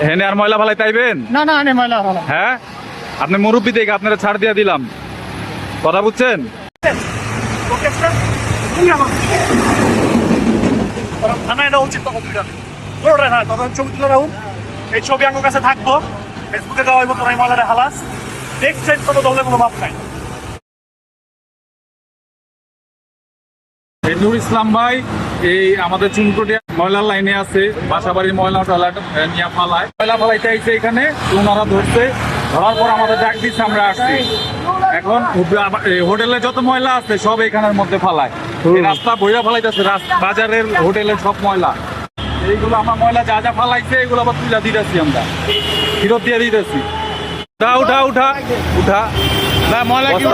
হেনে আর ময়লা ফালাই তাইবেন না না আনে ময়লা ভালো। হ্যাঁ আপনি মুরব্বী থেকে আপনারা ছাড় দিয়ে দিলাম, কথা বুঝছেন? থানায় এটা উচিত তখন না তখন ছবি তুলে রাখুন, এই ছবি আমার কাছে থাকবো, ফেসবুকে দেওয়া হইব তোর এই ময়লারে হালাস দেখছেন, কোনো দলের কোনো মাপ নাই। নুর ইসলাম ভাই এই আমাদের চুনকুটিয়া ময়লার লাইনে আছে, বাসাবাড়ির ময়লা টয়লা নিয়ে ফালায়, ময়লা ফালাইতে আইছে এখানে, ওনারা ধরছে, ধরার পর আমাদের ডাক দিচ্ছে, আমরা আসছি। এখন হোটেলে যত ময়লা আছে সব এখানের মধ্যে ফালায়, এই রাস্তা বইরা ফালাইতেছে, বাজারের হোটেলের সব ময়লা, এইগুলো আমার ময়লা যা যা ফালাইছে এগুলো আবার তুলে দিতেছি, আমরা ফেরত দিয়ে দিতেছি। উঠা উঠা উঠা উঠা না ময়লা কি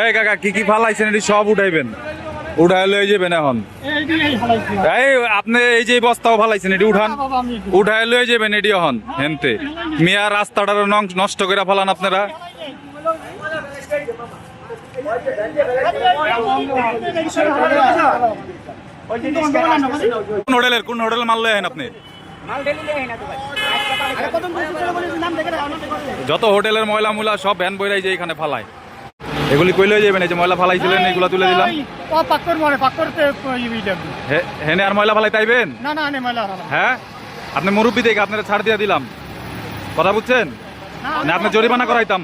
এই কাকা কি কি ফালাইছেন এটি সব উঠাইবেন, উঠাই লয়ে যাবেন এখন। এই আপনি এই যে বস্তাও ফালাইছেন এটি উঠান, উঠাই লয়ে যাবেন এটি এখন হেনতে। মিয়া রাস্তাটার নষ্ট করে ফেলান আপনারা। কোন হোটেল মাল লয়ে আপনি? যত হোটেলের ময়লা মুলা সব ভ্যান বইরাই যে এখানে ফালায়, এগুলি কই লয়ে যাবেন? এই যে ময়লা ফালাইছিলেন এগুলা তুলে দিলাম। হেনে আর ময়লা ফালাই তাইবেন? না না আনে ময়লা ভালো। হ্যাঁ আপনি মুরব্বী থেকে আপনারা ছাড় দিয়ে দিলাম, কথা বুঝছেন? না আপনি জরিমানা করাইতাম।